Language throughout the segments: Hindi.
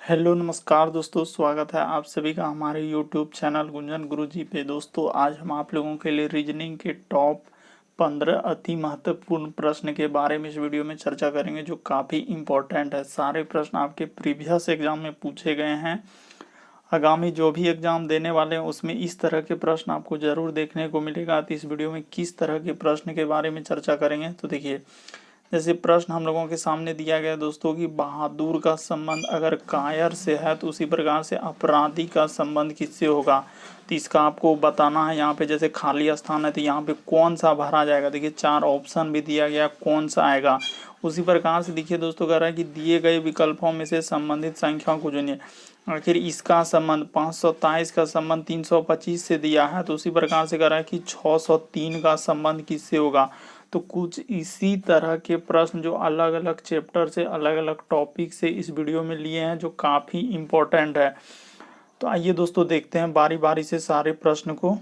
हेलो नमस्कार दोस्तों, स्वागत है आप सभी का हमारे यूट्यूब चैनल गुंजन गुरुजी पे। दोस्तों आज हम आप लोगों के लिए रीजनिंग के टॉप 15 अति महत्वपूर्ण प्रश्न के बारे में इस वीडियो में चर्चा करेंगे, जो काफ़ी इम्पोर्टेंट है। सारे प्रश्न आपके प्रीवियस एग्जाम में पूछे गए हैं। आगामी जो भी एग्जाम देने वाले हैं उसमें इस तरह के प्रश्न आपको जरूर देखने को मिलेगा। तो इस वीडियो में किस तरह के प्रश्न के बारे में चर्चा करेंगे, तो देखिए जैसे प्रश्न हम लोगों के सामने दिया गया दोस्तों कि बहादुर का संबंध अगर कायर से है तो उसी प्रकार से अपराधी का संबंध किससे होगा। तो इसका आपको बताना है। यहाँ पे जैसे खाली स्थान है तो यहाँ पे कौन सा भरा जाएगा। देखिए 4 ऑप्शन भी दिया गया, कौन सा आएगा। उसी प्रकार से देखिए दोस्तों कह रहा है कि दिए गए विकल्पों में से संबंधित संख्याओं को चुनिए। आखिर इसका संबंध 523 का संबंध 325 से दिया है, तो उसी प्रकार से कह रहा है कि 603 का संबंध किससे होगा। तो कुछ इसी तरह के प्रश्न जो अलग अलग चैप्टर से अलग अलग टॉपिक से इस वीडियो में लिए हैं, जो काफ़ी इम्पोर्टेंट है। तो आइए दोस्तों देखते हैं बारी बारी से सारे प्रश्न को।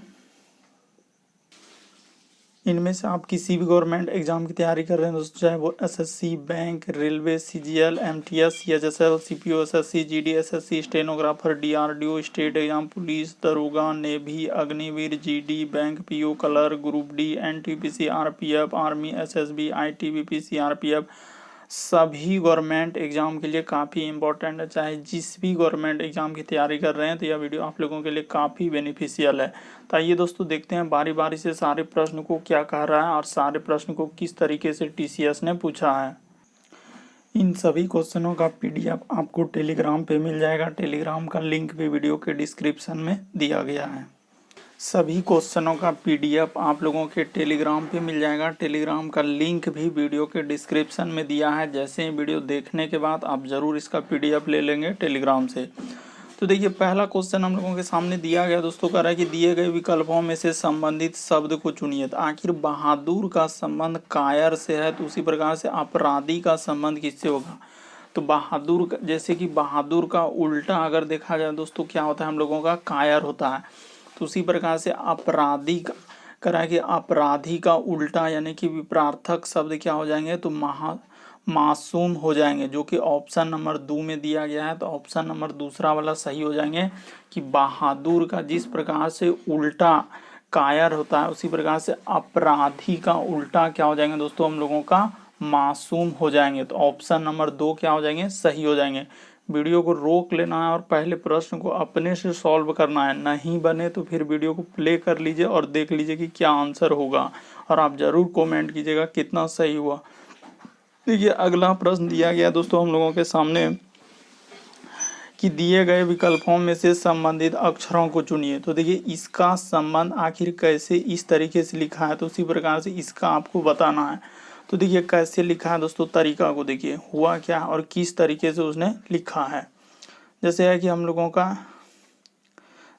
इनमें से आप किसी भी गवर्नमेंट एग्जाम की तैयारी कर रहे हैं दोस्तों, चाहे वो SSC, bank, railway, CGL, MTS, CHSL, CPO, SSC, GD, SSC, stenographer, DRDO, state exam, police, दरोगा, navy, Agniveer, GD, bank PO, clerk, group D, NTPC, RPF, army, SSB, ITBP, CRPF, सभी गवर्नमेंट एग्जाम के लिए काफ़ी इंपॉर्टेंट है। चाहे जिस भी गवर्नमेंट एग्जाम की तैयारी कर रहे हैं तो यह वीडियो आप लोगों के लिए काफ़ी बेनिफिशियल है। तो आइए दोस्तों देखते हैं बारी बारी से सारे प्रश्न को क्या कह रहा है और सारे प्रश्न को किस तरीके से टीसीएस ने पूछा है। इन सभी क्वेश्चनों का पीडीएफ आपको टेलीग्राम पे मिल जाएगा। टेलीग्राम का लिंक भी वीडियो के डिस्क्रिप्शन में दिया गया है। सभी क्वेश्चनों का पीडीएफ आप लोगों के टेलीग्राम पे मिल जाएगा। टेलीग्राम का लिंक भी वीडियो के डिस्क्रिप्शन में दिया है। जैसे ही वीडियो देखने के बाद आप ज़रूर इसका पीडीएफ ले लेंगे टेलीग्राम से। तो देखिए पहला क्वेश्चन हम लोगों के सामने दिया गया दोस्तों, कह रहा है कि दिए गए विकल्पों में से संबंधित शब्द को चुनिए। तो आखिर बहादुर का संबंध कायर से है, तो उसी प्रकार से अपराधी का संबंध किससे होगा। तो बहादुर जैसे कि बहादुर का उल्टा अगर देखा जाए दोस्तों क्या होता है, हम लोगों का कायर होता है। तो उसी प्रकार से अपराधी करा कि अपराधी का उल्टा यानी कि विपरार्थक शब्द क्या हो जाएंगे, तो मासूम हो जाएंगे, जो कि ऑप्शन नंबर 2 में दिया गया है। तो ऑप्शन नंबर दूसरा वाला सही हो जाएंगे कि बहादुर का जिस प्रकार से उल्टा कायर होता है उसी प्रकार से अपराधी का उल्टा क्या हो जाएंगे दोस्तों, हम लोगों का मासूम हो जाएंगे। तो ऑप्शन नंबर 2 क्या हो जाएंगे, सही हो जाएंगे। वीडियो को रोक लेना है और पहले प्रश्न को अपने से सॉल्व करना है। नहीं बने तो फिर वीडियो को प्ले कर लीजिए और देख लीजिए कि क्या आंसर होगा, और आप जरूर कमेंट कीजिएगा कितना सही हुआ। देखिए अगला प्रश्न दिया गया दोस्तों हम लोगों के सामने कि दिए गए विकल्पों में से संबंधित अक्षरों को चुनिए। तो देखिए इसका संबंध आखिर कैसे इस तरीके से लिखा है, तो उसी प्रकार से इसका आपको बताना है। तो देखिए कैसे लिखा है दोस्तों, तरीका को देखिए हुआ क्या और किस तरीके से उसने लिखा है। जैसे है कि हम लोगों का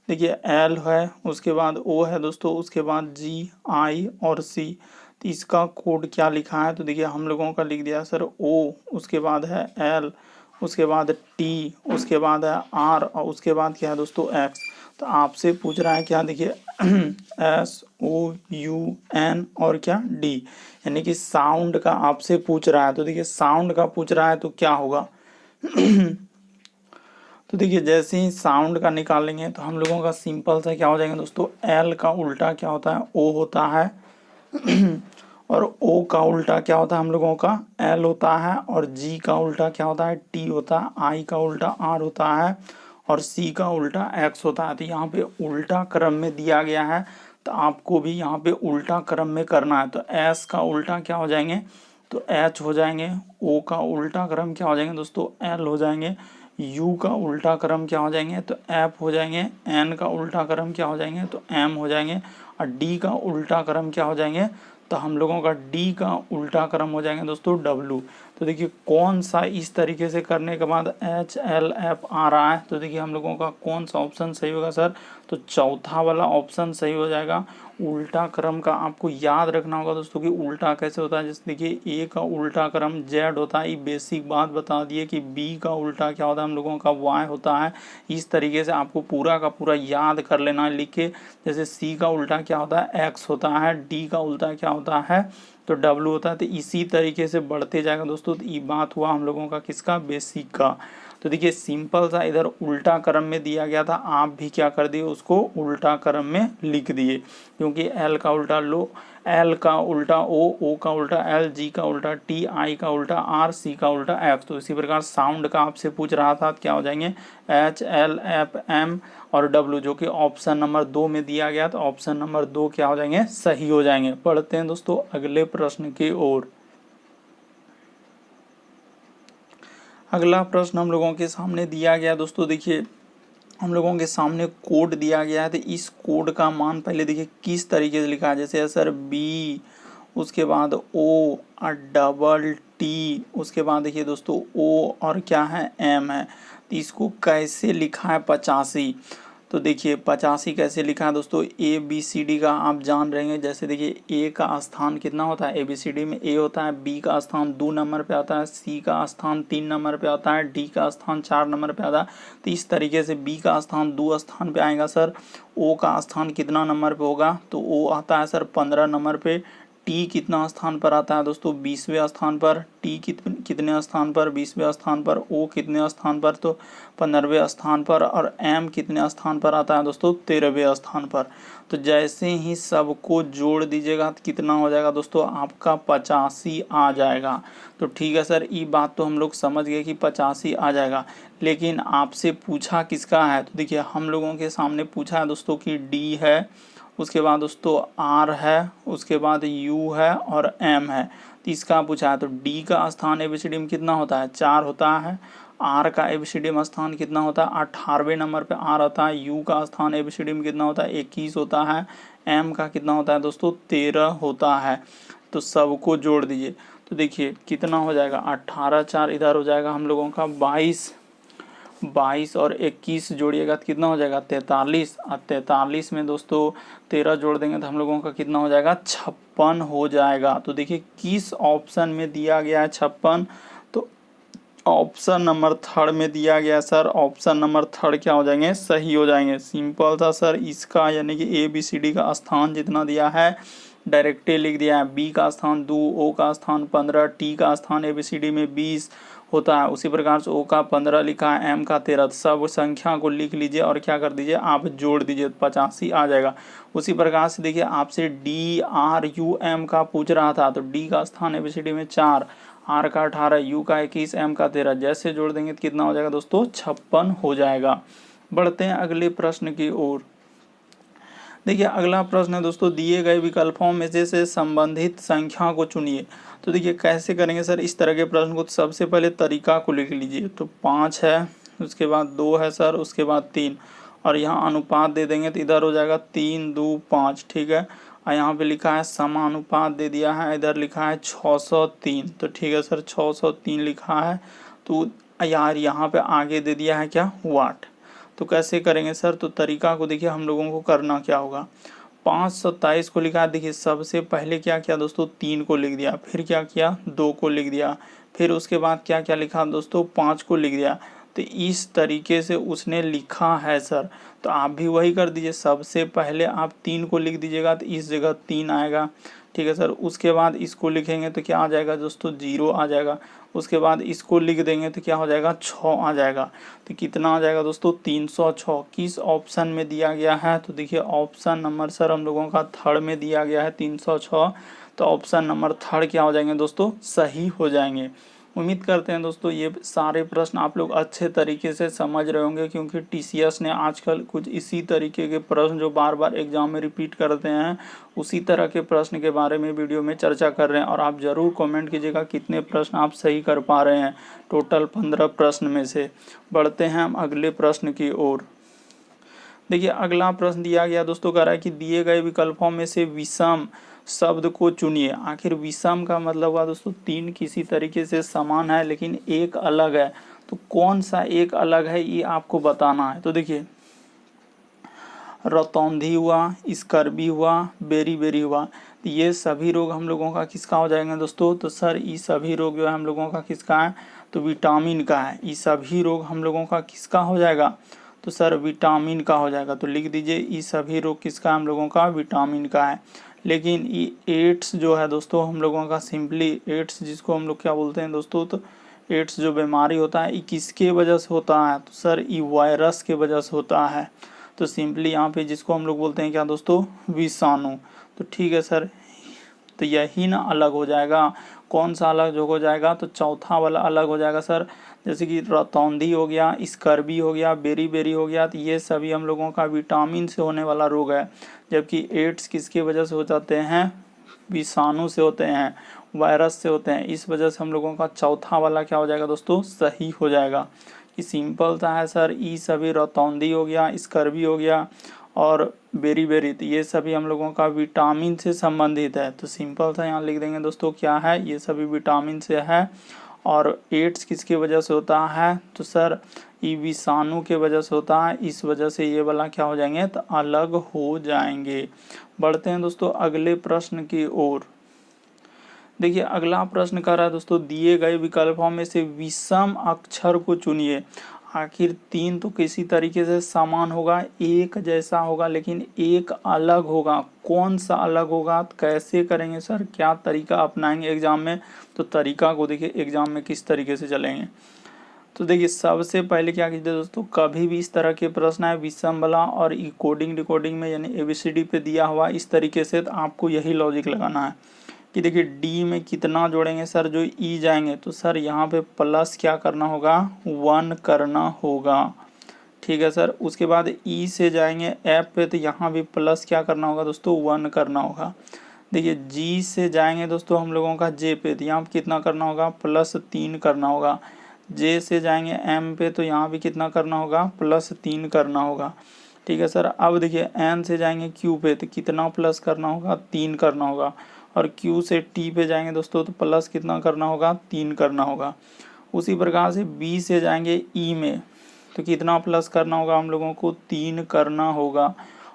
देखिए एल है, उसके बाद ओ है दोस्तों, उसके बाद जी, आई और सी। तो इसका कोड क्या लिखा है, तो देखिए हम लोगों का लिख दिया सर ओ, उसके बाद है एल, उसके बाद टी, उसके बाद है आर और उसके बाद क्या है दोस्तों एक्स। तो आपसे पूछ रहा है क्या, देखिए एस ओ यू एन और क्या डी, यानी कि साउंड का आपसे पूछ रहा है। तो देखिए साउंड का पूछ रहा है तो क्या होगा तो देखिए जैसे ही साउंड का निकालेंगे तो हम लोगों का सिंपल सा क्या हो जाएगा दोस्तों, एल का उल्टा क्या होता है, ओ होता है और ओ का उल्टा क्या होता है, हम लोगों का एल होता है, और जी का उल्टा क्या होता है, टी होता है, आई का उल्टा आर होता है, और सी का उल्टा एक्स होता है। तो यहाँ पे उल्टा क्रम में दिया गया है, तो आपको भी यहाँ पे उल्टा क्रम में करना है। तो एस का उल्टा क्या हो जाएंगे, तो एच हो जाएंगे, ओ का उल्टा क्रम क्या हो जाएंगे दोस्तों, एल हो जाएंगे, यू का उल्टा क्रम क्या हो जाएंगे, तो एफ हो जाएंगे, एन का उल्टा क्रम क्या हो जाएंगे, तो एम हो जाएंगे, और डी का उल्टा क्रम क्या हो जाएंगे, तो हम लोगों का डी का उल्टा क्रम हो जाएंगे दोस्तों डब्लू। तो देखिए कौन सा इस तरीके से करने के बाद एच एल एफ आ रहा है, तो देखिए हम लोगों का कौन सा ऑप्शन सही होगा सर, तो चौथा वाला ऑप्शन सही हो जाएगा। उल्टा क्रम का आपको याद रखना होगा दोस्तों कि उल्टा कैसे होता है। जैसे देखिए ए का उल्टा क्रम जेड होता है, ये बेसिक बात बता दिए कि बी का उल्टा क्या होता है, हम लोगों का वाई होता है। इस तरीके से आपको पूरा का पूरा याद कर लेना है लिख के। जैसे सी का उल्टा क्या होता है, एक्स होता है, डी का उल्टा क्या होता है, तो डब्ल्यू होता है। तो इसी तरीके से बढ़ते जाएगा दोस्तों। तो ये बात हुआ हम लोगों का किसका, बेसिक का। तो देखिए सिंपल सा इधर उल्टा क्रम में दिया गया था, आप भी क्या कर दिए, उसको उल्टा क्रम में लिख दिए, क्योंकि एल का उल्टा लो, एल का उल्टा ओ का उल्टा एल, जी का उल्टा टी, आई का उल्टा आर, सी का उल्टा एफ। तो इसी प्रकार साउंड का आपसे पूछ रहा था, क्या हो जाएंगे एच, एल, एफ, एम और डब्ल्यू, जो कि ऑप्शन नंबर 2 में दिया गया। तो ऑप्शन नंबर 2 क्या हो जाएंगे, सही हो जाएंगे। पढ़ते हैं दोस्तों अगले प्रश्न की ओर। अगला प्रश्न हम लोगों के सामने दिया गया दोस्तों, देखिए हम लोगों के सामने कोड दिया गया है। तो इस कोड का मान पहले देखिए किस तरीके से लिखा है, जैसे सर बी, उसके बाद ओ और डबल टी, उसके बाद देखिए दोस्तों ओ और क्या है, एम है। तो इसको कैसे लिखा है 85। तो देखिए 85 कैसे लिखा है दोस्तों, ए बी सी डी का आप जान रहे हैं। जैसे देखिए ए का स्थान कितना होता है, ए बी सी डी में ए होता है, बी का स्थान 2 नंबर पे आता है, सी का स्थान 3 नंबर पे आता है, डी का स्थान 4 नंबर पे आता है। तो इस तरीके से बी का स्थान 2 स्थान पे आएगा सर। ओ का स्थान कितना नंबर पे होगा, तो ओ आता है सर 15 नंबर पे। टी कितना स्थान पर आता है दोस्तों, 20वें स्थान पर। टी कितने स्थान पर, 20वें स्थान पर। ओ कितने स्थान पर, तो 15वें स्थान पर। और एम कितने स्थान पर आता है दोस्तों, 13वें स्थान पर। तो जैसे ही सबको जोड़ दीजिएगा तो कितना हो जाएगा दोस्तों, आपका 85 आ जाएगा। तो ठीक है सर, ये बात तो हम लोग समझ गए कि 85 आ जाएगा। लेकिन आपसे पूछा किसका है, तो देखिए हम लोगों के सामने पूछा है दोस्तों कि डी है, उसके बाद दोस्तों आर है, उसके बाद यू है और एम है। तो इसका पूछा है। तो डी का स्थान एबीसीडी में कितना होता है, 4 होता है। आर का एबीसीडी में स्थान कितना होता है, 18वें नंबर पे आर होता है। यू का स्थान एबीसीडी में कितना होता है, 21 होता है। एम का कितना होता है दोस्तों, 13 होता है। तो सबको जोड़ दीजिए तो देखिए कितना हो जाएगा, 18 4 इधर हो जाएगा हम लोगों का 22, 22 और 21 जोड़िएगा तो कितना हो जाएगा 43। और 43 में दोस्तों 13 जोड़ देंगे तो हम लोगों का कितना हो जाएगा 56 हो जाएगा। तो देखिए किस ऑप्शन में दिया गया है 56, तो ऑप्शन नंबर 3 में दिया गया सर। ऑप्शन नंबर 3 क्या हो जाएंगे, सही हो जाएंगे। सिंपल था सर, इसका यानी कि ए बी सी डी का स्थान जितना दिया है डायरेक्टली लिख दिया है। बी का स्थान 2, ओ का स्थान 15, टी का स्थान एबीसीडी में 20 होता है। उसी प्रकार से ओ का 15 लिखा है, एम का 13। सब संख्या को लिख लीजिए और क्या कर दीजिए, आप जोड़ दीजिए, 85 आ जाएगा। उसी प्रकार से देखिए आपसे डी आर यू एम का पूछ रहा था। तो डी का स्थान एबीसीडी में 4, आर का 18, यू का 21, एम का 13। जैसे जोड़ देंगे तो कितना हो जाएगा दोस्तों, 56 हो जाएगा। बढ़ते हैं अगले प्रश्न की ओर। देखिए अगला प्रश्न है दोस्तों, दिए गए विकल्पों में से संबंधित संख्या को चुनिए। तो देखिए कैसे करेंगे सर इस तरह के प्रश्न को, तो सबसे पहले तरीका को लिख लीजिए। तो 5 है, उसके बाद 2 है सर, उसके बाद 3 और यहाँ अनुपात दे देंगे तो इधर हो जाएगा 3 2 5, ठीक है। और यहाँ पे लिखा है समानुपात दे दिया है, इधर लिखा है 603। तो ठीक है सर 603 लिखा है। तो यार यहाँ पे आगे दे दिया है क्या, वाट। तो कैसे करेंगे सर, तो तरीका को देखिए हम लोगों को करना क्या होगा। 527 को लिखा, देखिए सबसे पहले क्या किया दोस्तों, 3 को लिख दिया, फिर क्या किया 2 को लिख दिया, फिर उसके बाद क्या क्या लिखा दोस्तों, 5 को लिख दिया। तो इस तरीके से उसने लिखा है सर। तो आप भी वही कर दीजिए, सबसे पहले आप 3 को लिख दीजिएगा तो इस जगह 3 आएगा, ठीक है सर। उसके बाद इसको लिखेंगे तो क्या आ जाएगा दोस्तों, 0 आ जाएगा। उसके बाद इसको लिख देंगे तो क्या हो जाएगा, 6 आ जाएगा। तो कितना आ जाएगा दोस्तों, 306। किस ऑप्शन में दिया गया है, तो देखिए ऑप्शन नंबर सर हम लोगों का 3 में दिया गया है 306। तो ऑप्शन नंबर 3 क्या हो जाएंगे दोस्तों, सही हो जाएंगे। उम्मीद करते हैं दोस्तों ये सारे प्रश्न आप लोग अच्छे तरीके से समझ रहे होंगे, क्योंकि टीसीएस ने आजकल कुछ इसी तरीके के प्रश्न जो बार बार एग्जाम में रिपीट करते हैं, उसी तरह के प्रश्न के बारे में वीडियो में चर्चा कर रहे हैं। और आप ज़रूर कमेंट कीजिएगा कितने प्रश्न आप सही कर पा रहे हैं टोटल 15 प्रश्न में से। बढ़ते हैं हम अगले प्रश्न की ओर। देखिए अगला प्रश्न दिया गया दोस्तों, कह रहा है कि दिए गए विकल्पों में से विषम शब्द को चुनिए। आखिर विषम का मतलब हुआ दोस्तों, 3 किसी तरीके से समान है लेकिन एक अलग है। तो कौन सा एक अलग है ये आपको बताना है। तो देखिए रतौंधी हुआ, स्कर्बी हुआ, बेरी बेरी हुआ, तो ये सभी रोग हम लोगों का किसका हो जाएंगे दोस्तों, तो सर ये सभी रोग जो है हम लोगों का किसका है, तो विटामिन का है। ये सभी रोग हम लोगों का किसका हो जाएगा, तो सर विटामिन का हो जाएगा। तो लिख दीजिए ये सभी रोग किसका हम लोगों का, विटामिन का है। लेकिन ये एड्स जो है दोस्तों हम लोगों का सिंपली एड्स जिसको हम लोग क्या बोलते हैं दोस्तों, तो एड्स जो बीमारी होता है ये किसके वजह से होता है, तो सर ये वायरस के वजह से होता है। तो सिंपली यहाँ पे जिसको हम लोग बोलते हैं क्या दोस्तों, विषाणु। तो ठीक है सर, तो यही ना अलग हो जाएगा। कौन सा अलग जो हो जाएगा, तो चौथा वाला अलग हो जाएगा सर। जैसे कि रतौंधी हो गया, स्कर्वी हो गया, बेरी हो गया, तो ये सभी हम लोगों का विटामिन से होने वाला रोग है। जबकि एड्स किसके वजह से हो जाते हैं, विषाणु से होते हैं, वायरस से होते हैं। इस वजह से हम लोगों का चौथा वाला क्या हो जाएगा दोस्तों, सही हो जाएगा। कि सिंपल सा है सर, ई सभी रतौंधी हो गया, स्कर्वी हो गया और बेरी, तो ये सभी हम लोगों का विटामिन से संबंधित है। तो सिंपल सा यहाँ लिख देंगे दोस्तों क्या है, ये सभी विटामिन से है। और एड्स किसकी वजह से होता है, तो सर ये विषाणु के वजह से होता है। इस वजह से ये वाला क्या हो जाएंगे, तो अलग हो जाएंगे। बढ़ते हैं दोस्तों अगले प्रश्न की ओर। देखिए अगला प्रश्न कर रहा है दोस्तों, दिए गए विकल्पों में से विषम अक्षर को चुनिए। आखिर तीन तो किसी तरीके से समान होगा, एक जैसा होगा, लेकिन एक अलग होगा। कौन सा अलग होगा, कैसे करेंगे सर, क्या तरीका अपनाएंगे एग्जाम में, तो तरीका को देखिए एग्जाम में किस तरीके से चलेंगे। तो देखिए सबसे पहले क्या कीजिए दोस्तों, कभी भी इस तरह के प्रश्न है विषम वाला और कोडिंग डिकोडिंग में यानी ABCD पे दिया हुआ इस तरीके से, तो आपको यही लॉजिक लगाना है कि देखिए डी में कितना जोड़ेंगे सर, जो ई जाएंगे तो सर यहाँ पे प्लस क्या करना होगा, 1 करना होगा। ठीक है सर, उसके बाद ई से जाएंगे एफ पे, तो यहाँ भी प्लस क्या करना होगा दोस्तों, 1 करना होगा। देखिए जी से जाएंगे दोस्तों हम लोगों का जे पे, तो यहाँ पे कितना करना होगा, +3 करना होगा। जे से जाएंगे एम पे, तो यहाँ भी कितना करना होगा, +3 करना होगा। ठीक है सर, अब देखिए एन से जाएंगे क्यू पे, तो कितना प्लस करना होगा, 3 करना होगा। और Q से T पे जाएंगे दोस्तों, तो प्लस कितना करना होगा, 3 करना होगा। उसी प्रकार से B से जाएंगे E में, तो कितना प्लस करना होगा, हम लोगों को 3 करना होगा।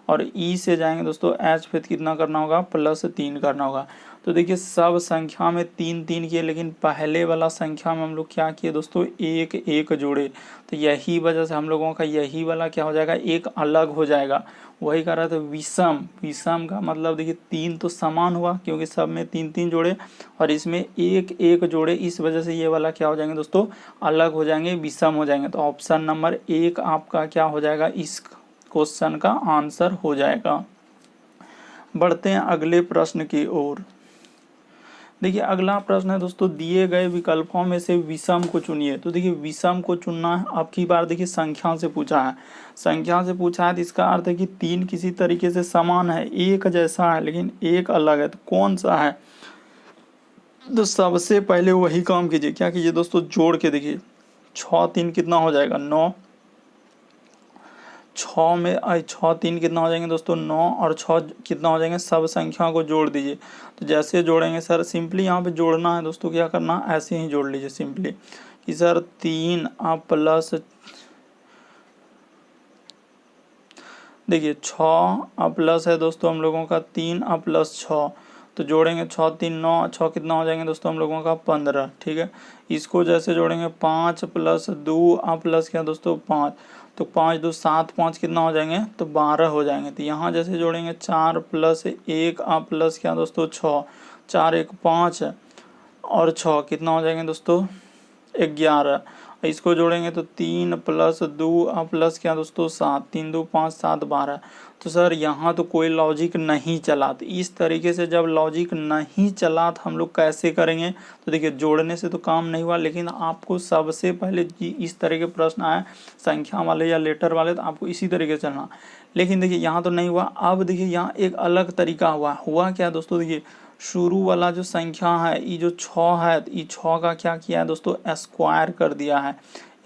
और E से जाएंगे दोस्तों H पे, तो कितना करना होगा, +3 करना होगा। तो देखिए सब संख्या में 3 किए, लेकिन पहले वाला संख्या में हम लोग क्या किए दोस्तों, 1 जोड़े। तो यही वजह से हम लोगों का यही वाला क्या हो जाएगा, एक अलग हो जाएगा। वही कह रहा था विषम, विषम का मतलब देखिए 3 तो समान हुआ क्योंकि सब में 3 जोड़े और इसमें 1 जोड़े, इस वजह से ये वाला क्या हो जाएंगे दोस्तों, अलग हो जाएंगे, विषम हो जाएंगे। तो ऑप्शन नंबर 1 आपका क्या हो जाएगा, इस क्वेश्चन का आंसर हो जाएगा। बढ़ते हैं अगले प्रश्न की ओर। देखिए अगला प्रश्न है दोस्तों, दिए गए विकल्पों में से विषम को चुनिए। तो देखिए विषम को चुनना है, अब की बार देखिए संख्या से पूछा है, संख्या से पूछा है तो इसका अर्थ है कि 3 किसी तरीके से समान है, एक जैसा है लेकिन एक अलग है। तो कौन सा है, तो सबसे पहले वही काम कीजिए, क्या कीजिए दोस्तों, जोड़ के देखिए 6 3 कितना हो जाएगा, 9। 6 में 6 3 कितना हो जाएंगे दोस्तों, 9 और 6 कितना हो जाएंगे, सब संख्या को जोड़ दीजिए। तो जैसे जोड़ेंगे सर, सिंपली यहाँ पे जोड़ना है दोस्तों, क्या करना, ऐसे ही जोड़ लीजिए सिंपली कि सर 3 प्लस, देखिए 6 प्लस है दोस्तों हम लोगों का 3 प्लस 6, तो जोड़ेंगे 6 3 9, 6 कितना हो जाएंगे दोस्तों हम लोगों का 15। ठीक है, इसको जैसे जोड़ेंगे 5 प्लस 2 प्लस क्या दोस्तों 5, तो 5 2 7, 5 कितना हो जाएंगे, तो 12 हो जाएंगे। तो यहाँ जैसे जोड़ेंगे 4 प्लस 1 प्लस क्या दोस्तों 6, 4 1 5 और 6 कितना हो जाएंगे दोस्तों 11। इसको जोड़ेंगे तो 3 प्लस 2 प्लस क्या दोस्तों 7, 3 2 5 7 12। तो सर यहाँ तो कोई लॉजिक नहीं चला। तो इस तरीके से जब लॉजिक नहीं चला तो हम लोग कैसे करेंगे, तो देखिए जोड़ने से तो काम नहीं हुआ, लेकिन आपको सबसे पहले इस तरह के प्रश्न आए संख्या वाले या लेटर वाले, तो आपको इसी तरीके से चलना। लेकिन देखिए यहाँ तो नहीं हुआ। अब देखिए यहाँ एक अलग तरीका हुआ क्या दोस्तों, देखिए शुरू वाला जो संख्या है ये जो 6 है, ये 6 का क्या किया है दोस्तों, स्क्वायर कर दिया है।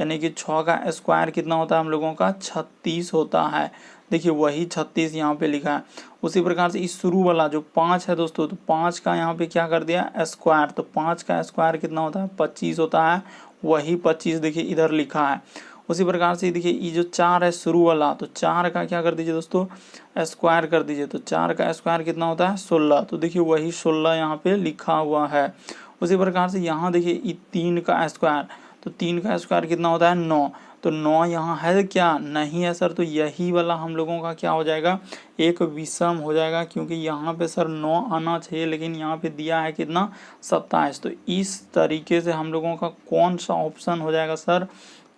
यानी कि 6 का स्क्वायर कितना होता है हम लोगों का, 36 होता है। देखिए वही 36 यहाँ पे लिखा है। उसी प्रकार से इस शुरू वाला जो 5 है दोस्तों, तो 5 का यहाँ पे क्या कर दिया, स्क्वायर। तो 5 का स्क्वायर कितना होता है, 25 होता है। वही 25 देखिए इधर लिखा है। उसी प्रकार से देखिए ये जो 4 है शुरू वाला, तो 4 का क्या कर दीजिए दोस्तों, स्क्वायर कर दीजिए। तो 4 का स्क्वायर कितना होता है, 16। तो देखिए वही 16 यहाँ पे लिखा हुआ है। उसी प्रकार से यहाँ देखिए ये 3 का स्क्वायर, तो 3 का स्क्वायर कितना होता है 9। तो 9 यहाँ है क्या, नहीं है सर, तो यही वाला हम लोगों का क्या हो जाएगा, एक विषम हो जाएगा, क्योंकि यहाँ पे सर 9 आना चाहिए लेकिन यहाँ पे दिया है कितना 27। तो इस तरीके से हम लोगों का कौन सा ऑप्शन हो जाएगा सर,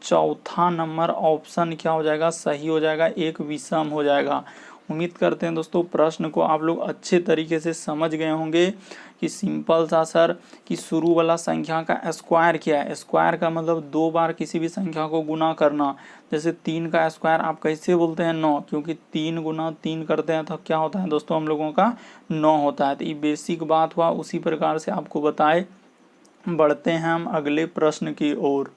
चौथा नंबर ऑप्शन क्या हो जाएगा, सही हो जाएगा, एक विषम हो जाएगा। उम्मीद करते हैं दोस्तों प्रश्न को आप लोग अच्छे तरीके से समझ गए होंगे कि सिंपल सा सर कि शुरू वाला संख्या का स्क्वायर क्या है। स्क्वायर का मतलब 2 बार किसी भी संख्या को गुना करना। जैसे 3 का स्क्वायर आप कैसे बोलते हैं 9, क्योंकि 3 गुना 3 करते हैं तो क्या होता है दोस्तों हम लोगों का 9 होता है। तो ये बेसिक बात हुआ, उसी प्रकार से आपको बताए। बढ़ते हैं हम अगले प्रश्न की ओर।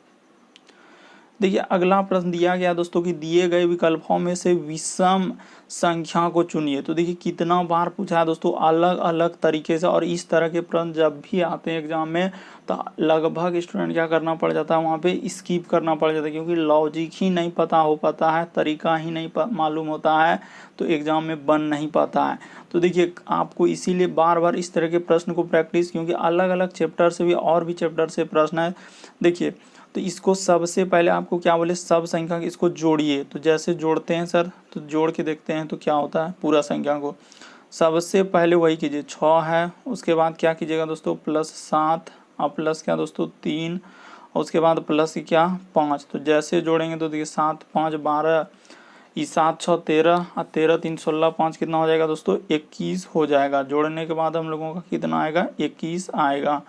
देखिए अगला प्रश्न दिया गया दोस्तों कि दिए गए विकल्पों में से विषम संख्या को चुनिए। तो देखिए कितना बार पूछा है दोस्तों अलग अलग तरीके से, और इस तरह के प्रश्न जब भी आते हैं एग्जाम में तो लगभग स्टूडेंट क्या करना पड़ जाता है, वहाँ पे स्किप करना पड़ जाता है, क्योंकि लॉजिक ही नहीं पता हो पाता है, तरीका ही नहीं मालूम होता है, तो एग्जाम में बन नहीं पाता है। तो देखिए आपको इसीलिए बार बार इस तरह के प्रश्न को प्रैक्टिस, क्योंकि अलग अलग चैप्टर से भी और भी चैप्टर से प्रश्न है। देखिए तो इसको सबसे पहले आपको क्या बोले, सब संख्या इसको जोड़िए। तो जैसे जोड़ते हैं सर, तो जोड़ के देखते हैं तो क्या होता है, पूरा संख्या को सबसे पहले वही कीजिए 6 है, उसके बाद क्या कीजिएगा दोस्तों +7 और प्लस क्या दोस्तों 3, और उसके बाद प्लस क्या 5। तो जैसे जोड़ेंगे तो देखिए 7 5 12, ये 7 6 13 और 13 3 16, 5 कितना हो जाएगा दोस्तों 21 हो जाएगा। जोड़ने के बाद हम लोगों का कितना आएगा 21 आएगा।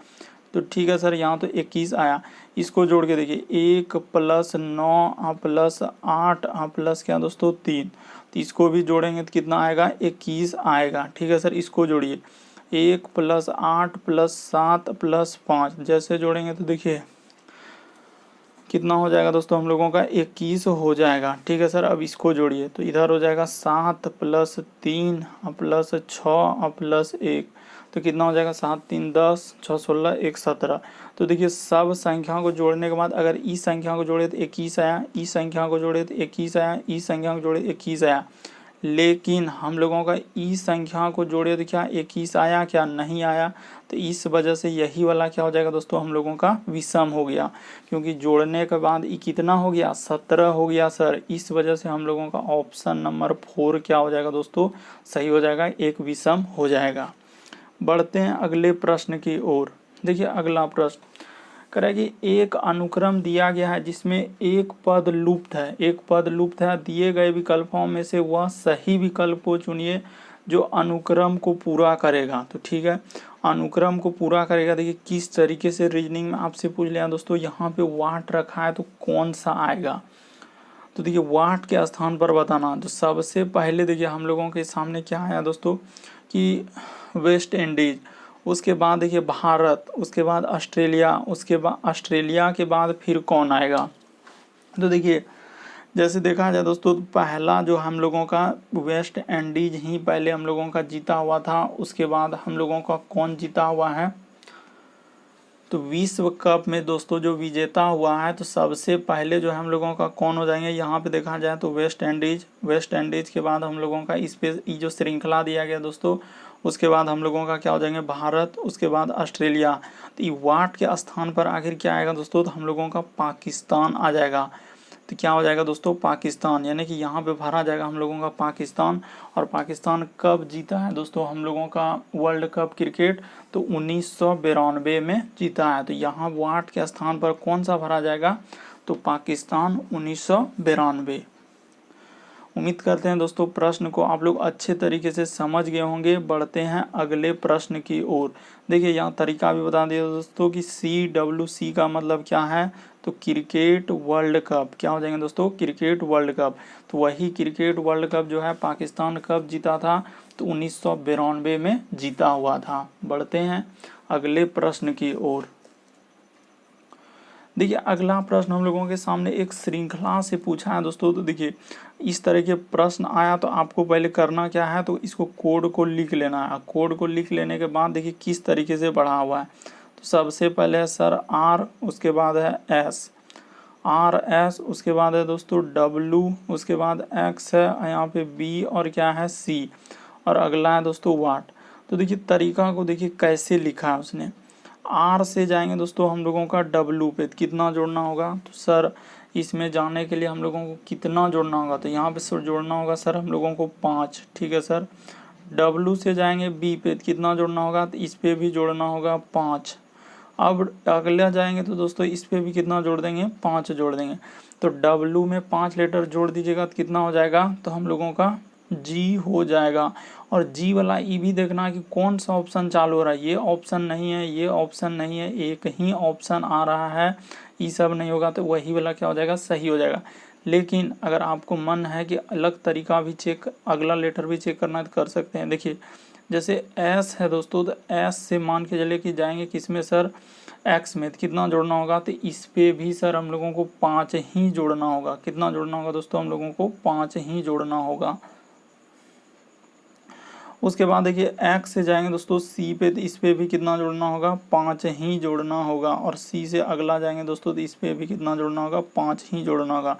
तो ठीक है सर, यहाँ तो 21 आया। इसको जोड़ के देखिए 1 + 9 + 8 प्लस क्या दोस्तों 3, तो इसको भी जोड़ेंगे तो कितना आएगा 21 आएगा। ठीक है सर, इसको जोड़िए 1 + 8 + 7 + 5, जैसे जोड़ेंगे तो देखिए कितना हो जाएगा दोस्तों हम लोगों का 21 हो जाएगा। ठीक है सर, अब इसको जोड़िए तो इधर हो जाएगा 7 + 3 + 6 + 1, तो कितना हो जाएगा 7 3 10 6 16 1 17। तो देखिए सब संख्या को जोड़ने के बाद अगर इस संख्या को जोड़े तो 21 आया, इस संख्या को जोड़े तो 21 आया, इस संख्या को जोड़े 21 आया, लेकिन हम लोगों का इस संख्या को जोड़े तो क्या 21 आया, क्या नहीं आया। तो इस वजह से यही वाला क्या हो जाएगा दोस्तों हम लोगों का विषम हो गया, क्योंकि जोड़ने के बाद ये कितना हो गया 17 हो गया सर। इस वजह से हम लोगों का ऑप्शन नंबर 4 क्या हो जाएगा दोस्तों, सही हो जाएगा, एक विषम हो जाएगा। बढ़ते हैं अगले प्रश्न की ओर। देखिए अगला प्रश्न करें कि एक अनुक्रम दिया गया है जिसमें एक पद लुप्त है, एक पद लुप्त है, दिए गए विकल्पों में से वह सही विकल्प को चुनिए जो अनुक्रम को पूरा करेगा। तो ठीक है, अनुक्रम को पूरा करेगा। देखिए किस तरीके से रीजनिंग में आपसे पूछ लिया दोस्तों, यहाँ पे वाट रखा है तो कौन सा आएगा। तो देखिए वाट के स्थान पर बताना। तो सबसे पहले देखिए हम लोगों के सामने क्या आया दोस्तों कि वेस्ट इंडीज, उसके बाद देखिए भारत, उसके बाद ऑस्ट्रेलिया, उसके बाद ऑस्ट्रेलिया के बाद फिर कौन आएगा। तो देखिए जैसे देखा जाए दोस्तों पहला जो हम लोगों का वेस्ट इंडीज ही पहले हम लोगों का जीता हुआ था। उसके बाद हम लोगों का कौन जीता हुआ है, तो विश्व कप में दोस्तों जो विजेता हुआ है तो सबसे पहले जो हम लोगों का कौन हो जाएंगे, यहाँ पे देखा जाए तो वेस्ट इंडीज। वेस्ट इंडीज के बाद हम लोगों का इस पे ये जो श्रृंखला दिया गया दोस्तों, उसके बाद हम लोगों का क्या हो जाएंगे भारत, उसके बाद ऑस्ट्रेलिया। तो ये वाट के स्थान पर आखिर क्या आएगा दोस्तों, तो हम लोगों का पाकिस्तान आ जाएगा। तो क्या हो जाएगा दोस्तों पाकिस्तान, यानी कि यहाँ पे भरा जाएगा हम लोगों का पाकिस्तान। और पाकिस्तान कब जीता है दोस्तों हम लोगों का वर्ल्ड कप क्रिकेट, तो 1992 में जीता है। तो यहाँ वाट के स्थान पर कौन सा भरा जाएगा, तो पाकिस्तान 1992। उम्मीद करते हैं दोस्तों प्रश्न को आप लोग अच्छे तरीके से समझ गए होंगे। बढ़ते हैं अगले प्रश्न की ओर। देखिए यहाँ तरीका भी बता दिया दोस्तों कि CWC का मतलब क्या है, तो क्रिकेट वर्ल्ड कप। क्या हो जाएंगे दोस्तों क्रिकेट वर्ल्ड कप। तो वही क्रिकेट वर्ल्ड कप जो है पाकिस्तान कब जीता था, तो 1992 में जीता हुआ था। बढ़ते हैं अगले प्रश्न की ओर। देखिए अगला प्रश्न हम लोगों के सामने एक श्रृंखला से पूछा है दोस्तों। तो देखिए इस तरह के प्रश्न आया तो आपको पहले करना क्या है, तो इसको कोड को लिख लेना है। कोड को लिख लेने के बाद देखिए किस तरीके से बढ़ा हुआ है। तो सबसे पहले है सर R, उसके बाद है S, RS, उसके बाद है दोस्तों W, उसके बाद X है, यहाँ पे B और क्या है C, और अगला है दोस्तों वाट। तो देखिए तरीका को देखिए कैसे लिखा है उसने। आर से जाएंगे दोस्तों हम लोगों का डब्लू पे, कितना जोड़ना होगा, तो सर इसमें जाने के लिए हम लोगों को कितना जोड़ना होगा, तो यहाँ पे सर जोड़ना होगा सर हम लोगों को 5, ठीक है सर। डब्लू से जाएंगे बी पे, कितना जोड़ना होगा, तो इस पे भी जोड़ना होगा 5। अब अगला जाएंगे तो दोस्तों इस पे भी कितना जोड़ देंगे, 5 जोड़ देंगे। तो डब्लू में 5 लेटर जोड़ दीजिएगा तो कितना हो जाएगा, तो हम लोगों का जी हो जाएगा। और जी वाला ई भी देखना है कि कौन सा ऑप्शन चालू हो रहा है, ये ऑप्शन नहीं है, ये ऑप्शन नहीं है, एक ही ऑप्शन आ रहा है, ये सब नहीं होगा तो वही वाला क्या हो जाएगा, सही हो जाएगा। लेकिन अगर आपको मन है कि अलग तरीका भी चेक, अगला लेटर भी चेक करना है तो कर सकते हैं। देखिए जैसे एस है दोस्तों, तो एस से मान के चले कि जाएंगे किसमें सर, एक्स में, तो कितना जोड़ना होगा, तो इस पे भी सर हम लोगों को 5 ही जोड़ना होगा। कितना जोड़ना होगा दोस्तों, हम लोगों को 5 ही जोड़ना होगा। उसके बाद देखिए एक्स से जाएंगे दोस्तों सी पे, तो इस पे भी कितना जोड़ना होगा, 5 ही जोड़ना होगा। और सी से अगला जाएंगे दोस्तों तो इस पे भी कितना जोड़ना होगा, 5 ही जोड़ना होगा।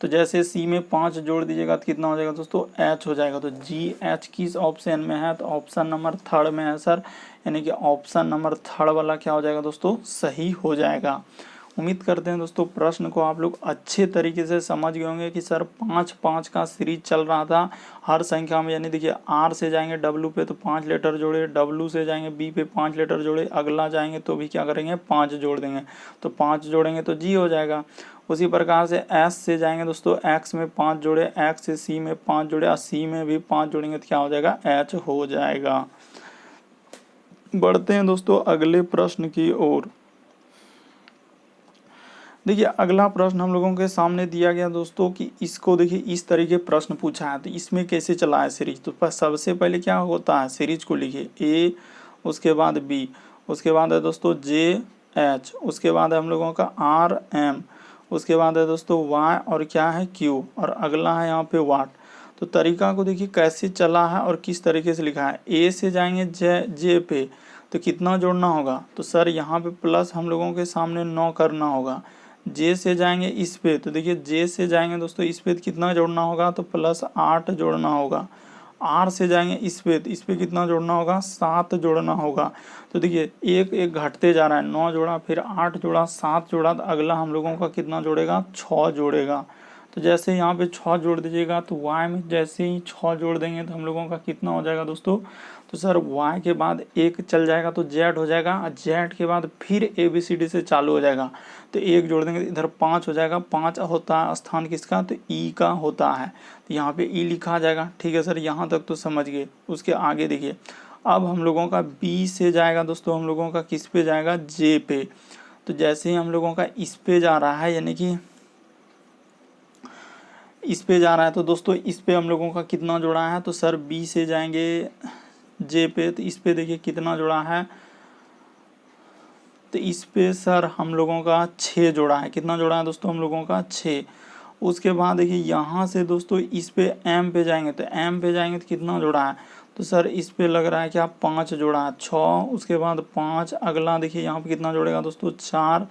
तो जैसे सी में 5 जोड़ दीजिएगा तो कितना हो जाएगा दोस्तों, एच हो जाएगा। तो जी एच किस ऑप्शन में है, तो ऑप्शन नंबर 3 में है सर, यानी कि ऑप्शन नंबर 3 वाला क्या हो जाएगा दोस्तों, सही हो जाएगा। उम्मीद करते हैं दोस्तों प्रश्न को आप लोग अच्छे तरीके से समझ गए होंगे कि सर 5-5 का सीरीज चल रहा था हर संख्या में। यानी देखिए आर से जाएंगे डब्लू पे तो 5 लेटर जोड़े, डब्लू से जाएंगे बी पे 5 लेटर जोड़े, अगला जाएंगे तो भी क्या करेंगे, 5 जोड़ देंगे। तो 5 जोड़ेंगे तो जी हो जाएगा। उसी प्रकार से एस से जाएंगे दोस्तों, एक्स में 5 जोड़े, एक्स से सी में 5 जोड़े और सी में भी 5 जोड़ेंगे तो क्या हो जाएगा, एच हो जाएगा। बढ़ते हैं दोस्तों अगले प्रश्न की ओर। देखिए अगला प्रश्न हम लोगों के सामने दिया गया दोस्तों कि इसको देखिए इस तरीके प्रश्न पूछा है, तो इसमें कैसे चला है सीरीज। तो सबसे पहले क्या होता है, सीरीज को लिखिए ए, उसके बाद बी, उसके बाद है दोस्तों जे एच, उसके बाद है हम लोगों का आर एम, उसके बाद है दोस्तों वाई और क्या है क्यू, और अगला है यहाँ पे वाट। तो तरीका को देखिए कैसे चला है और किस तरीके से लिखा है। ए से जाएंगे जे पे, तो कितना जोड़ना होगा, तो सर यहाँ पे प्लस हम लोगों के सामने 9 करना होगा। जे से जाएंगे इस पे, तो देखिए जे से जाएंगे दोस्तों इस पे कितना जोड़ना होगा, तो प्लस 8 जोड़ना होगा। आर से जाएंगे इस पे, तो इस पे कितना जोड़ना होगा, 7 जोड़ना होगा। तो देखिए एक एक घटते जा रहा है, 9 जोड़ा, फिर 8 जोड़ा, 7 जोड़ा, तो अगला हम लोगों का कितना जोड़ेगा, 6 जोड़ेगा। तो जैसे यहाँ पे 6 जोड़ दीजिएगा तो y में जैसे ही 6 जोड़ देंगे तो हम लोगों का कितना हो जाएगा दोस्तों, तो सर y के बाद एक चल जाएगा तो z हो जाएगा, और z के बाद फिर ABCD से चालू हो जाएगा। तो एक जोड़ देंगे तो इधर 5 हो जाएगा। 5 होता है स्थान किसका, तो ई का होता है, तो यहाँ पे ई लिखा जाएगा। ठीक है सर, यहाँ तक तो समझ गए। उसके आगे देखिए अब हम लोगों का बी से जाएगा दोस्तों हम लोगों का किस पे जाएगा, जे पे। तो जैसे ही हम लोगों का इस पे जा रहा है, यानी कि इस पे जा रहा है, तो दोस्तों इस पे हम लोगों का कितना जुड़ा है, तो सर बी से जाएंगे जे पे, तो इस पे देखिए कितना जुड़ा है, तो इस पे सर हम लोगों का 6 जोड़ा है। कितना जोड़ा है दोस्तों, हम लोगों का 6। उसके बाद देखिए यहाँ से दोस्तों इस पे एम पे जाएंगे, तो एम पे जाएंगे तो कितना जोड़ा है, तो सर इस पे लग रहा है कि आप 5 जोड़ा है, 6, उसके बाद 5, अगला देखिए यहाँ पे कितना जोड़ेगा दोस्तों, 4,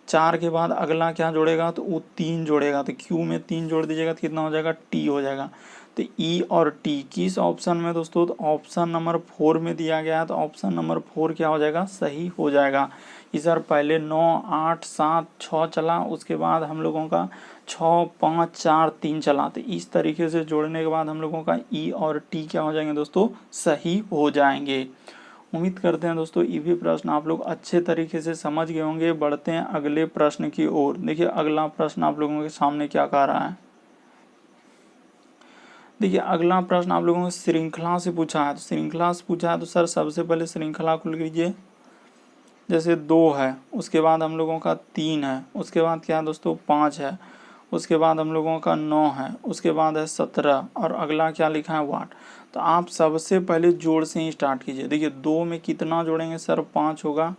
4 के बाद अगला क्या जोड़ेगा, तो वो 3 जोड़ेगा। तो क्यू में 3 जोड़ दीजिएगा तो कितना हो जाएगा, टी हो जाएगा। तो ई और टी किस ऑप्शन में दोस्तों, तो ऑप्शन नंबर 4 में दिया गया है, तो ऑप्शन नंबर 4 क्या हो जाएगा, सही हो जाएगा। सर पहले 9, 8, 7, 6 चला, उसके बाद हम लोगों का 6, 5, 4, 3 चला। तो इस तरीके से जोड़ने के बाद हम लोगों का ई और टी क्या हो जाएंगे दोस्तों, सही हो जाएंगे। उम्मीद करते हैं दोस्तों ये भी प्रश्न आप लोग अच्छे तरीके से समझ गए होंगे। बढ़ते हैं अगले प्रश्न की ओर। देखिए अगला प्रश्न आप लोगों के सामने क्या कह रहा है। देखिए अगला प्रश्न आप लोगों को श्रृंखला से पूछा है, तो श्रृंखला से पूछा है तो सर सबसे पहले श्रृंखला को लिख लीजिए। जैसे 2 है, उसके बाद हम लोगों का 3 है, उसके बाद क्या है दोस्तों 5 है, उसके बाद हम लोगों का 9 है, उसके बाद है 17, और अगला क्या लिखा है, वाट। तो आप सबसे पहले जोड़ से ही स्टार्ट कीजिए। देखिए 2 में कितना जोड़ेंगे सर, 5 होगा।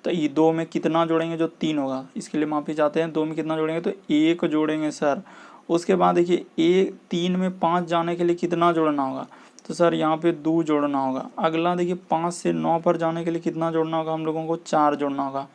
तो ये 2 में कितना जोड़ेंगे, जो 3 होगा, इसके लिए माफी चाहते हैं। 2 में कितना जोड़ेंगे, तो 1 जोड़ेंगे सर। उसके बाद देखिए 3 में 5 जाने के लिए कितना जोड़ना होगा, तो सर यहाँ पे 2 जोड़ना होगा। अगला देखिए 5 से 9 पर जाने के लिए कितना जोड़ना होगा, हम लोगों को 4 जोड़ना होगा।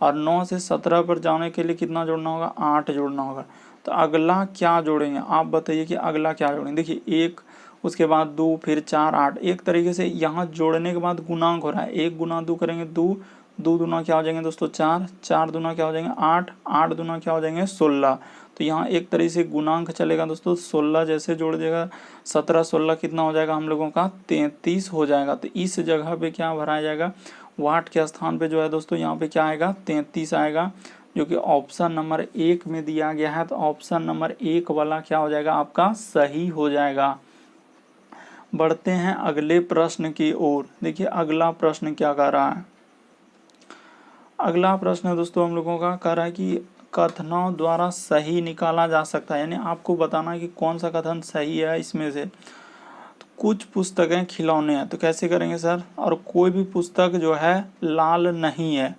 और 9 से 17 पर जाने के लिए कितना जोड़ना होगा, 8 जोड़ना होगा। तो अगला क्या जोड़ेंगे, आप बताइए कि अगला क्या जोड़ेंगे। देखिए 1, उसके बाद 2, फिर 4, 8। एक तरीके से यहाँ जोड़ने के बाद गुणांक हो रहा है, 1 गुना 2 करेंगे 2, 2 दूना क्या हो जाएंगे दोस्तों 4, 4 दूना क्या हो जाएंगे 8, 8 दूना क्या हो जाएंगे 16। तो यहाँ एक तरह से गुणांक चलेगा दोस्तों, 16 जैसे जोड़ देगा 17, 16 कितना हो जाएगा हम लोगों का 33 हो जाएगा। तो इस जगह पे क्या भराया जाएगा, वाट के स्थान पे जो है दोस्तों यहाँ पे क्या आएगा 33 आएगा, जो कि ऑप्शन नंबर 1 में दिया गया है। तो ऑप्शन नंबर 1 वाला क्या हो जाएगा आपका सही हो जाएगा। बढ़ते हैं अगले प्रश्न की ओर। देखिए अगला प्रश्न क्या कह रहा है, अगला प्रश्न है दोस्तों हम लोगों का कह रहा है कि कथनों द्वारा सही निकाला जा सकता है, यानी आपको बताना है कि कौन सा कथन सही है इसमें से। तो कुछ पुस्तकें खिलौने हैं, तो कैसे करेंगे सर, और कोई भी पुस्तक जो है लाल नहीं है।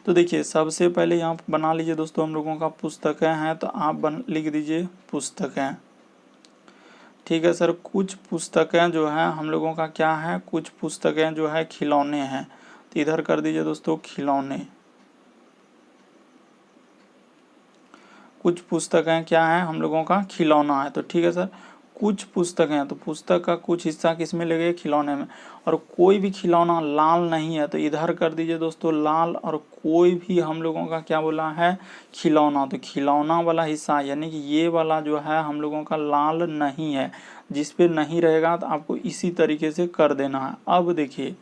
तो देखिए सबसे पहले यहाँ बना लीजिए दोस्तों हम लोगों का पुस्तकें हैं, तो आप लिख दीजिए पुस्तकें। ठीक है सर, कुछ पुस्तकें जो है हम लोगों का क्या है, कुछ पुस्तकें जो है खिलौने हैं, तो इधर कर दीजिए दोस्तों खिलौने। कुछ पुस्तकें क्या है हम लोगों का खिलौना है। तो ठीक है सर, कुछ पुस्तकें हैं, तो पुस्तक का कुछ हिस्सा किस में लगेगा खिलौने में, और कोई भी खिलौना लाल नहीं है, तो इधर कर दीजिए दोस्तों लाल। और कोई भी हम लोगों का क्या बोला है खिलौना, तो खिलौना वाला हिस्सा यानी कि ये वाला जो है हम लोगों का लाल नहीं है, जिस पे नहीं रहेगा तो आपको इसी तरीके से कर देना है। अब देखिए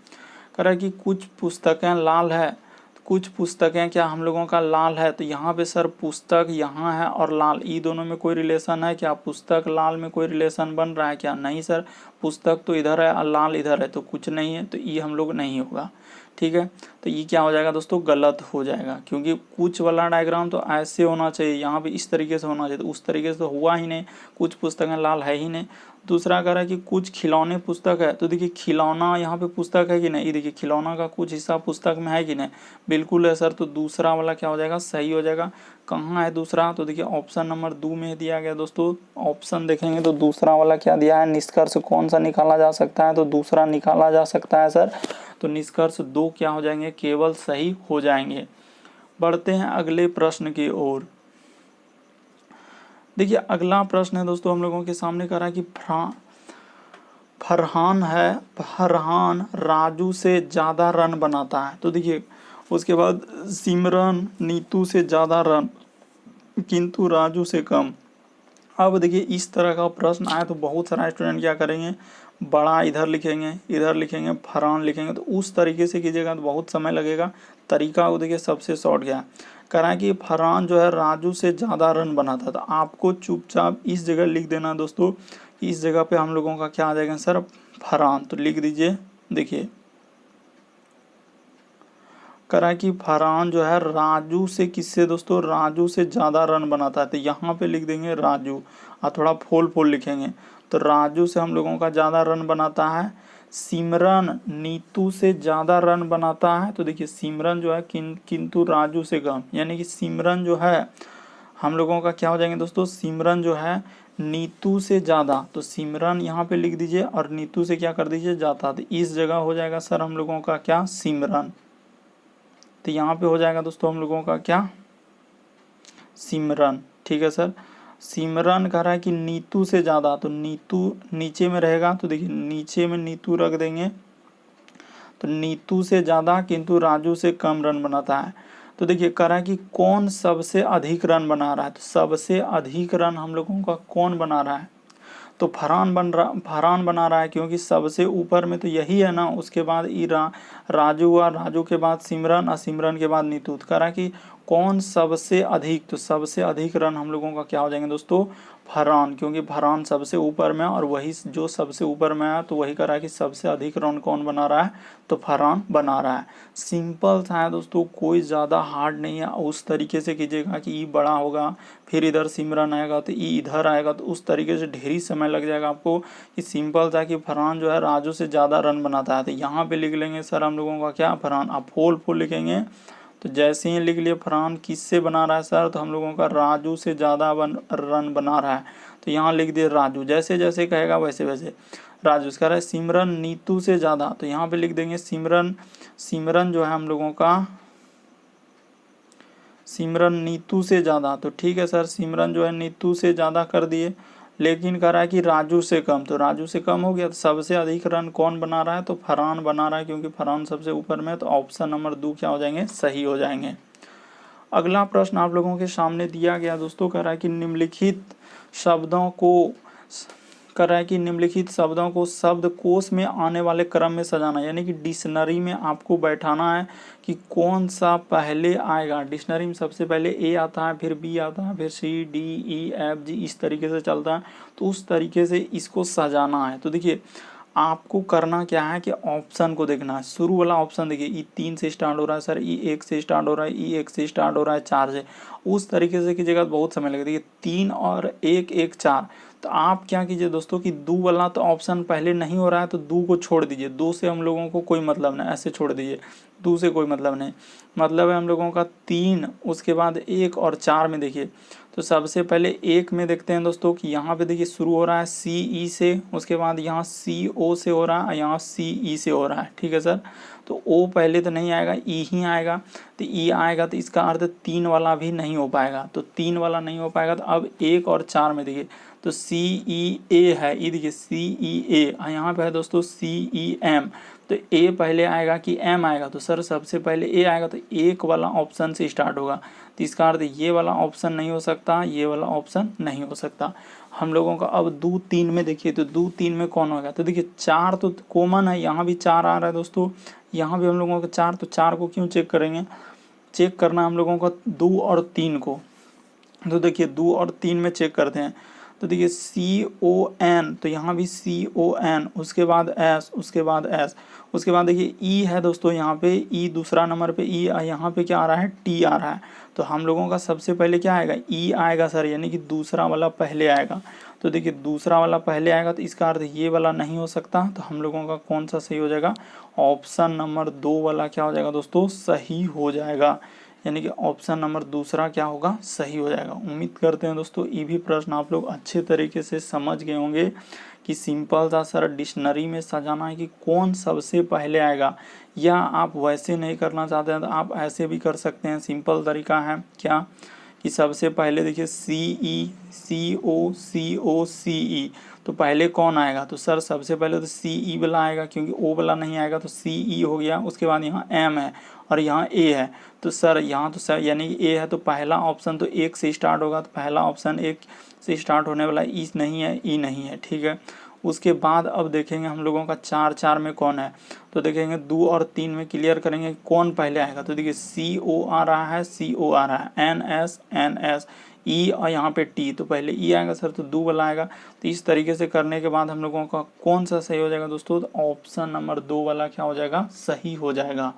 कह रहा है कि कुछ पुस्तकें लाल है, कुछ पुस्तकें क्या हम लोगों का लाल है, तो यहाँ पे सर पुस्तक यहाँ है और लाल, ये दोनों में कोई रिलेशन है क्या, पुस्तक लाल में कोई रिलेशन बन रहा है क्या, नहीं सर, पुस्तक तो इधर है और लाल इधर है, तो कुछ नहीं है, तो ये हम लोग नहीं होगा। ठीक है, तो ये क्या हो जाएगा दोस्तों गलत हो जाएगा, क्योंकि कुछ वाला डायग्राम तो ऐसे होना चाहिए, यहाँ पे इस तरीके से होना चाहिए, तो उस तरीके से तो हुआ ही नहीं, कुछ पुस्तकें लाल है ही नहीं। दूसरा कह रहा है कि कुछ खिलौने पुस्तक है, तो देखिए खिलौना यहाँ पे पुस्तक है कि नहीं, ये देखिए खिलौना का कुछ हिस्सा पुस्तक में है कि नहीं, बिल्कुल है सर, तो दूसरा वाला क्या हो जाएगा सही हो जाएगा। कहाँ है दूसरा, तो देखिए ऑप्शन नंबर 2 में दिया गया दोस्तों। ऑप्शन देखेंगे तो दूसरा वाला क्या दिया है, निष्कर्ष कौन सा निकाला जा सकता है, तो दूसरा निकाला जा सकता है सर, तो निष्कर्ष 2 क्या हो जाएंगे केवल सही हो जाएंगे। बढ़ते हैं अगले प्रश्न की ओर। देखिए अगला प्रश्न है दोस्तों हम लोगों के सामने कह रहा है कि फरहान राजू से ज़्यादा रन बनाता है। तो देखिए उसके बाद सिमरन नीतू से ज़्यादा रन किंतु राजू से कम। अब देखिए इस तरह का प्रश्न आए तो बहुत सारा स्टूडेंट क्या करेंगे, बड़ा इधर लिखेंगे फरहान लिखेंगे, तो उस तरीके से कीजिएगा तो बहुत समय लगेगा। तरीका वो देखिए सबसे शॉर्ट क्या कह रहा है कि फरहान जो है राजू से ज़्यादा रन बनाता था। आपको चुपचाप इस जगह लिख देना दोस्तों, इस जगह पे हम लोगों का क्या आ जाएगा सर फरहान, तो लिख दीजिए। देखिए कह रहा है कि फरहान जो है राजू से किससे दोस्तों, राजू से ज़्यादा रन बनाता है, तो यहाँ पे लिख देंगे राजू और थोड़ा फोल लिखेंगे, तो राजू से हम लोगों का ज़्यादा रन बनाता है। सिमरन नीतू से ज़्यादा रन बनाता है, तो देखिए सिमरन जो है किंतु राजू से कम, यानी कि सिमरन जो है हम लोगों का क्या हो जाएंगे दोस्तों, सिमरन जो है नीतू से ज़्यादा, तो सिमरन यहाँ पे लिख दीजिए और नीतू से क्या कर दीजिए ज़्यादा, तो इस जगह हो जाएगा सर हम लोगों का क्या सिमरन, तो यहाँ पे हो जाएगा दोस्तों हम लोगों का क्या सिमरन। ठीक है सर, सिमरन कह रहा है कि नीतू से ज़्यादा, तो नीतू नीचे में रहेगा, तो देखिए नीचे में नीतू रख देंगे, तो नीतू से ज़्यादा किंतु राजू से कम रन बनाता है। तो देखिए कह रहा है कि कौन सबसे अधिक रन बना रहा है, तो सबसे अधिक रन हम लोगों का कौन बना रहा है, तो फरहान बना रहा है, क्योंकि सबसे ऊपर में तो यही है ना, उसके बाद राजू हुआ, राजू के बाद सिमरन और सिमरन के बाद नीतू। कह रहा है कि कौन सबसे अधिक, तो सबसे अधिक रन हम लोगों का क्या हो जाएंगे दोस्तों फरहान, क्योंकि फरहान सबसे ऊपर में और वही जो सबसे ऊपर में है, तो वही कह रहा है कि सबसे अधिक रन कौन बना रहा है, तो फरहान बना रहा है। सिंपल सा है दोस्तों, कोई ज़्यादा हार्ड नहीं है। उस तरीके से कीजिएगा कि ई बड़ा होगा, फिर इधर सिमरन आएगा तो ई इधर आएगा, तो उस तरीके से ढेरी समय लग जाएगा आपको। कि सिंपल था कि फरहान जो है राजू से ज़्यादा रन बनाता है, तो यहाँ पे लिख लेंगे सर हम लोगों का क्या फरहान, आप फोल लिखेंगे, तो जैसे ही लिख लिए फरहान किससे बना रहा है सर, तो हम लोगों का राजू से ज़्यादा रन बना रहा है, तो यहाँ लिख दिए राजू, जैसे जैसे कहेगा वैसे वैसे राजू। कह रहा है सिमरन नीतू से ज़्यादा, तो यहाँ पे लिख देंगे सिमरन जो है हम लोगों का सिमरन नीतू से ज़्यादा, तो ठीक है सर सिमरन जो है नीतू से ज़्यादा कर दिए। लेकिन कह रहा है कि राजू से कम, तो राजू से कम हो गया। तो सबसे अधिक रन कौन बना रहा है, तो फरहान बना रहा है, क्योंकि फरहान सबसे ऊपर में, तो ऑप्शन नंबर 2 क्या हो जाएंगे, सही हो जाएंगे। अगला प्रश्न आप लोगों के सामने दिया गया दोस्तों, कह रहा है कि निम्नलिखित शब्दों को शब्दकोश में आने वाले क्रम में सजाना, यानी कि डिक्शनरी में आपको बैठाना है कि कौन सा पहले आएगा। डिक्शनरी में सबसे पहले ए आता है, फिर बी आता है, फिर सी, डी, ई, एफ, जी, इस तरीके से चलता है। तो उस तरीके से इसको सजाना है। तो देखिए आपको करना क्या है कि ऑप्शन को देखना है। शुरू वाला ऑप्शन देखिए, ई 3 से स्टार्ट हो रहा है सर, ई 1 से स्टार्ट हो रहा है, ई 1 से स्टार्ट हो रहा है, 4 से, उस तरीके से कीजिएगा तो बहुत समय लगेगा। देखिए 3 और 1 1 4, तो आप क्या कीजिए दोस्तों कि 2 वाला तो ऑप्शन पहले नहीं हो रहा है, तो 2 को छोड़ दीजिए। 2 से हम लोगों को कोई मतलब नहीं, ऐसे छोड़ दीजिए, 2 से कोई मतलब नहीं। मतलब है हम लोगों का 3, उसके बाद 1 और 4 में देखिए। तो सबसे पहले 1 में देखते हैं दोस्तों कि यहाँ पे देखिए शुरू हो रहा है सी ई से, उसके बाद यहाँ सी ओ से हो रहा है, यहाँ सी ई से हो रहा है। ठीक है सर, तो ओ पहले तो नहीं आएगा, ई ही आएगा। तो ई आएगा तो इसका अर्थ 3 वाला भी नहीं हो पाएगा। तो 3 वाला नहीं हो पाएगा, तो अब 1 और 4 में देखिए, तो सी ई ए है, ये देखिए सी ई ए, यहाँ पे है दोस्तों सी ई एम। तो ए पहले आएगा कि एम आएगा, तो सर सबसे पहले ए आएगा, तो 1 वाला ऑप्शन से स्टार्ट होगा। तो इसका अर्थ ये वाला ऑप्शन नहीं हो सकता, ये वाला ऑप्शन नहीं हो सकता हम लोगों का। अब 2 3 में देखिए, तो 2 3 में कौन होगा, तो देखिए 4 तो कॉमन है, यहाँ भी 4 आ रहा है दोस्तों, यहाँ भी हम लोगों का 4। तो 4 को क्यों चेक करेंगे, चेक करना हम लोगों का 2 और 3 को। तो देखिए 2 और 3 में चेक करते हैं। तो देखिए सी ओ एन, तो यहाँ भी सी ओ एन, उसके बाद एस, उसके बाद एस, उसके बाद देखिए ई है दोस्तों, यहाँ पे ई दूसरा नंबर पे ई, यहाँ पे क्या आ रहा है, टी आ रहा है। तो हम लोगों का सबसे पहले क्या आएगा, ई आएगा सर, यानी कि दूसरा वाला पहले आएगा। तो देखिए दूसरा वाला पहले आएगा, तो इसका अर्थ ये वाला नहीं हो सकता। तो हम लोगों का कौन सा सही हो जाएगा, ऑप्शन नंबर 2 वाला क्या हो जाएगा दोस्तों, सही हो जाएगा। यानी कि ऑप्शन नंबर दूसरा क्या होगा, सही हो जाएगा। उम्मीद करते हैं दोस्तों ये भी प्रश्न आप लोग अच्छे तरीके से समझ गए होंगे कि सिंपल सा सर डिक्शनरी में सजाना है कि कौन सबसे पहले आएगा। या आप वैसे नहीं करना चाहते हैं तो आप ऐसे भी कर सकते हैं। सिंपल तरीका है क्या कि सबसे पहले देखिए सी ई सी ओ सी ओ सी ई, तो पहले कौन आएगा, तो सर सबसे पहले तो सी ई वाला आएगा, क्योंकि ओ वाला नहीं आएगा, तो सी ई हो गया। उसके बाद यहाँ एम है और यहाँ ए है, तो सर यहाँ तो सर यानी कि ए है, तो पहला ऑप्शन तो 1 से स्टार्ट होगा, तो पहला ऑप्शन 1 से स्टार्ट होने वाला ई नहीं है, ई नहीं है। ठीक है, उसके बाद अब देखेंगे हम लोगों का 4 4 में कौन है, तो देखेंगे 2 और 3 में क्लियर करेंगे कौन पहले आएगा। तो देखिए सी ओ आ रहा है, सी ओ आ रहा है, एन एस ई और यहाँ पे टी, तो पहले ई आएगा सर, तो 2 वाला आएगा। तो इस तरीके से करने के बाद हम लोगों का कौन सा सही हो जाएगा दोस्तों, तो ऑप्शन नंबर 2 वाला क्या हो जाएगा, सही हो जाएगा।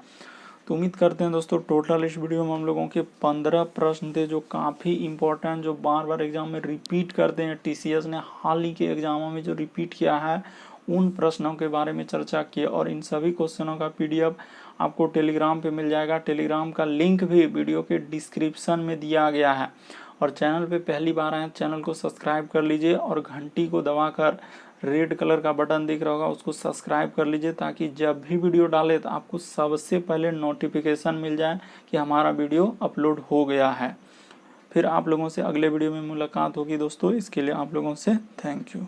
तो उम्मीद करते हैं दोस्तों टोटल इस वीडियो में हम लोगों के 15 प्रश्न थे जो काफ़ी इंपॉर्टेंट, जो बार बार एग्जाम में रिपीट करते हैं। टीसीएस ने हाल ही के एग्जामों में जो रिपीट किया है उन प्रश्नों के बारे में चर्चा की, और इन सभी क्वेश्चनों का पीडीएफ आपको टेलीग्राम पे मिल जाएगा। टेलीग्राम का लिंक भी वीडियो के डिस्क्रिप्शन में दिया गया है। और चैनल पे पहली बार आए चैनल को सब्सक्राइब कर लीजिए, और घंटी को दबाकर रेड कलर का बटन दिख रहा होगा उसको सब्सक्राइब कर लीजिए, ताकि जब भी वीडियो डाले तो आपको सबसे पहले नोटिफिकेशन मिल जाए कि हमारा वीडियो अपलोड हो गया है। फिर आप लोगों से अगले वीडियो में मुलाकात होगी दोस्तों, इसके लिए आप लोगों से थैंक यू।